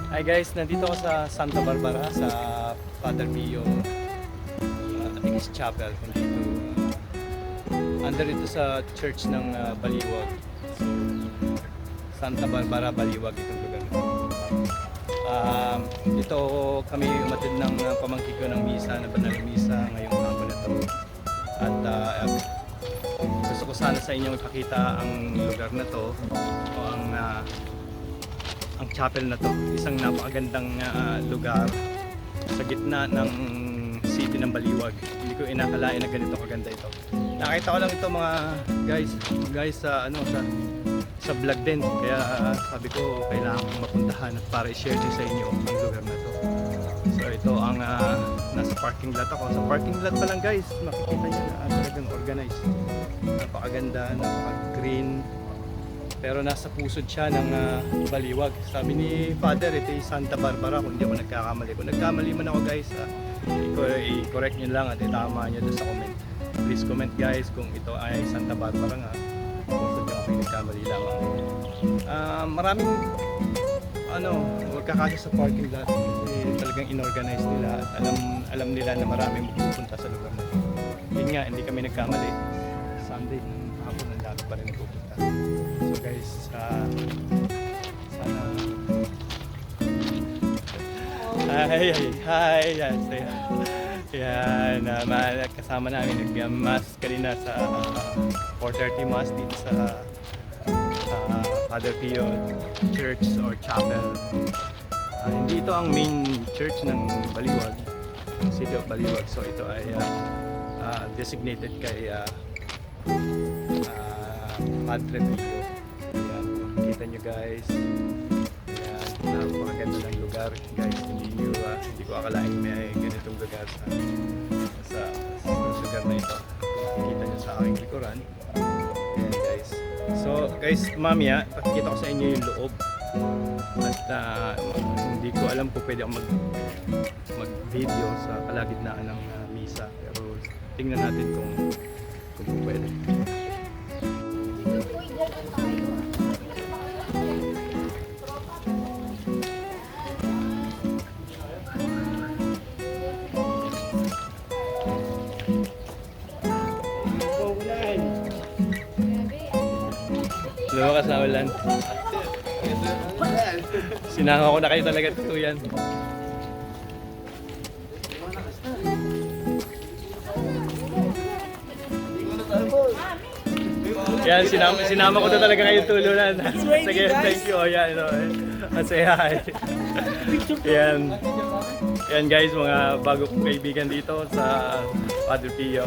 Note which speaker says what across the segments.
Speaker 1: Hi guys, nandito ako sa Santa Barbara sa Father Pio I think it's chapel kung dito. Under ito sa church ng Baliwag. So, Santa Barbara, Baliwag itong lugar. Dito kami umatid ng pamangkin ko ng misa, na banal na misa ngayong hapon na to. At gusto ko sana sa inyo ipakita ang lugar na to o ang chapel na to. Isang napakagandang lugar sa gitna ng city ng Baliwag. Hindi ko inakalain na ganito kaganda ito. Nakita ko lang ito mga guys sa vlog din. Kaya sabi ko kailangan kong mapuntahan at para i-share din sa inyo ang lugar na to. So ito ang nasa parking lot ako. Sa parking lot pa lang guys, makikita niyo na talagang organized. Napakaganda, napaka-green. Pero nasa pusod siya ng Baliwag. Sabi ni Father, ito yung Santa Barbara kung hindi ako nagkakamali. Kung nagkamali man ako guys, i-correct nyo lang at itama nyo doon sa comment. Please comment guys kung ito ay Santa Barbara nga. Kung sabi ako nagkamali lang. Maraming magkakasya sa parking lot. Talagang inorganize nila at alam nila na maraming magpupunta sa lugar na ito. Yun nga, hindi kami nagkamali. Sunday ng hapon ang dami pa rin nagpupunta. So guys, sana hi yan, kasama namin nag-mass kanina sa 4:30 mass dito sa Father Pio Church or Chapel. Hindi ito ang main church ng Baliwag, City of Baliwag. So ito ay designated kay Padre Pio. Ayan, makikita nyo guys. Ayan, napakaganda ng lugar guys. Hindi ko akalain may ganitong lugar sa lugar na ito. Makikita nyo sa aking likuran. Ayan guys. So guys, mamaya pakikita ko sa inyo yung loob. At hindi ko alam kung pwede ako mag-video sa kalagitnaan ng misa. Pero tingnan natin kung pwede. Lumakas na ulan. Sinanga ko na kayo talaga tutuyan. Yan, sinama ko na talaga kayo tulunan. Sige, thank you. Yan, say hi. Yan guys, mga bago kong kaibigan dito sa Padre Pio.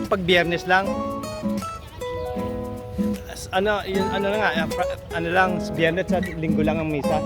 Speaker 1: Pag Biyernes lang, Biyernes at Linggo lang ang misa.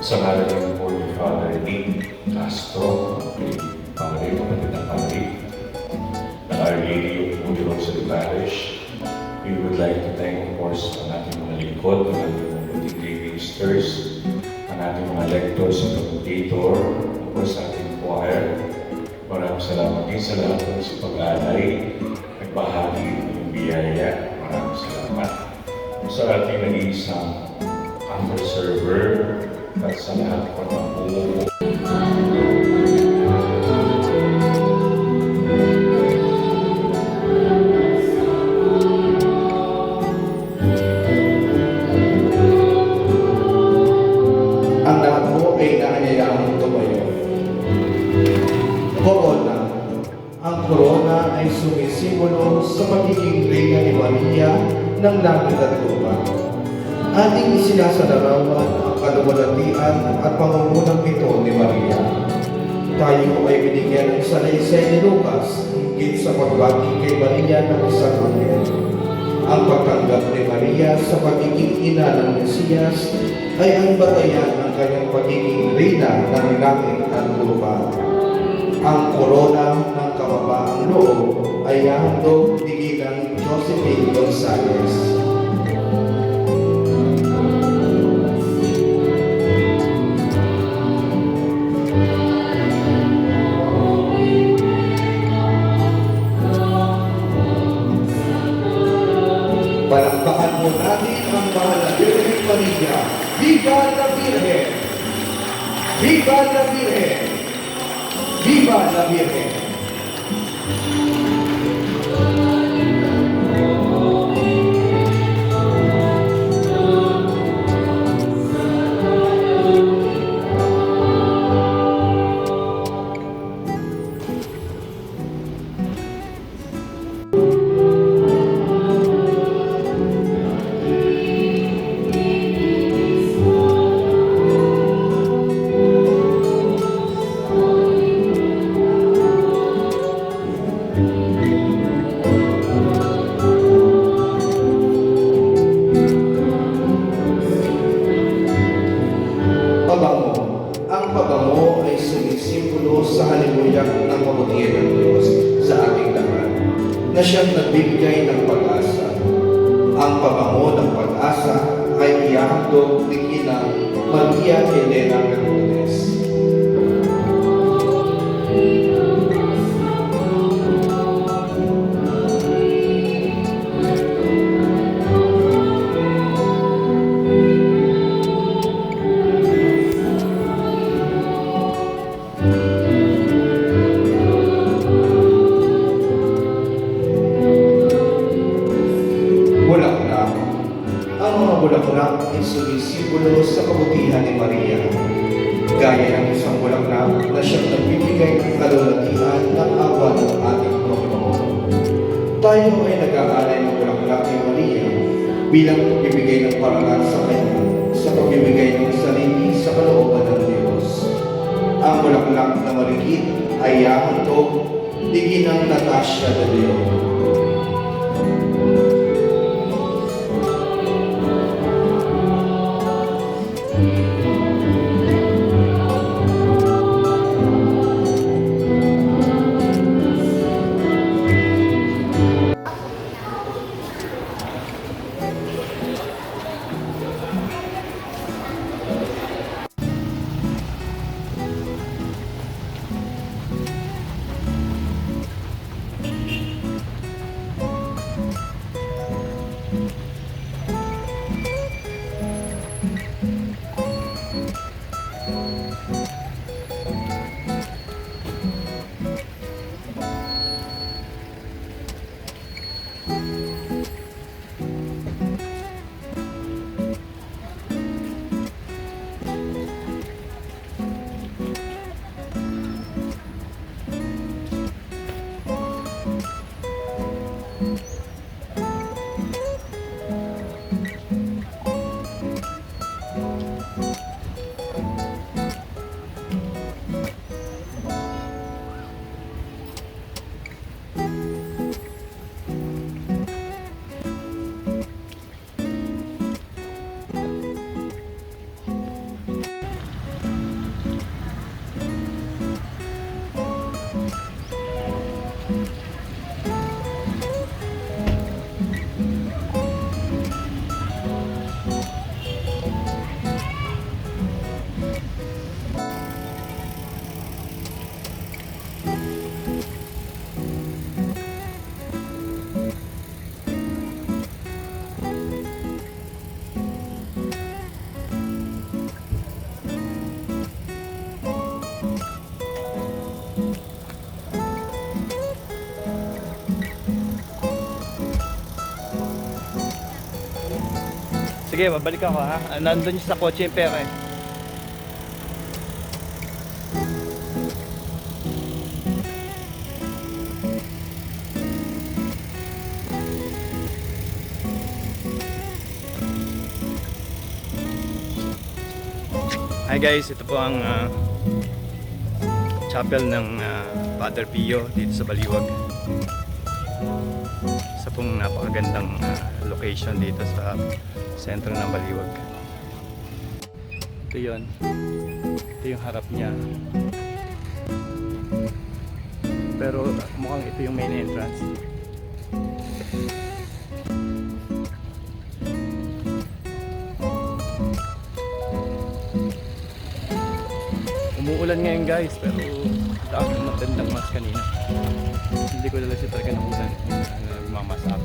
Speaker 2: Sa ngalan po ni Father Nick Castro, Padre, kapatid ng Padre, ng Our Lady of Holy Rosary Parish, we would like to thank, of course, ang ating mga lingkod, ang ating mga lay ministers, ang ating mga lectors and commentator, of course, sa ating choir. Maraming salamat din sa lahat ng sa pag-aalay, nagbahagi ng biyaya. Maraming salamat. Sa ating nag-iisang humble server, at sa lahat ng mga bumubuo.
Speaker 3: Ang lahat mo ay naanyayang tumayo. Corona. Ang corona ay sumisimbolo sa pagiging reyna ni Maria ng langit at lupa. Ating isinasalarawan ang kaluwalhatian at pangungunang ito ni Maria. Tayo ay binigyan ng salaysay ni Lucas hinggiz sa pagbati kay Maria ng isang anghel. Ang pagtanggap ni Maria sa pagiging ina ng Mesiyas ay ang batayan ng kanyang pagiging reyna ng langit at lupa. Ang korona ng kababaang loob ay hahandog bigyan ng Josephine Gonzales. Palakpakan po natin ang mahal na Virgen Maria. Viva la Virgen! Viva la Virgen! Viva la Virgen! Ang pabango ay sumisimbolo sa halimuyak ng kabutihan ng Diyos sa ating lahat, na siyang nagbibigay ng pag-asa. Ang pabango ng pag-asa ay ihahandog ni Ina Maria Elena Bermudez. Bulaklak. Ang mga bulaklak ay sumisimbolo sa kabutihan ni Maria, gaya ng isang bulaklak na siyang nagbibigay ng kalulatian ng awa ng ating Panginoon. Tayo ay nag-aalay ng bulaklak ni Maria bilang pagbibigay ng parangal sa Kanya, sa pagbibigay ng sarili sa kalooban ng Diyos. Ang bulaklak na marikit ay hahandog digin ng Natasha de Leon.
Speaker 1: Sige, babalik ako ha. Nandun sa kotse yung pera eh. Hi guys, ito po ang chapel ng Father Pio dito sa Baliwag. Isa pong napakagandang location dito sa sentro ng Baliwag. Ito yun. Ito yung harap niya. Pero mukhang ito yung main entrance. Umuulan ngayon guys, pero taas ng matandang mas kanina. Hindi ko talaga siya talaga nakunan. Nagmamasak.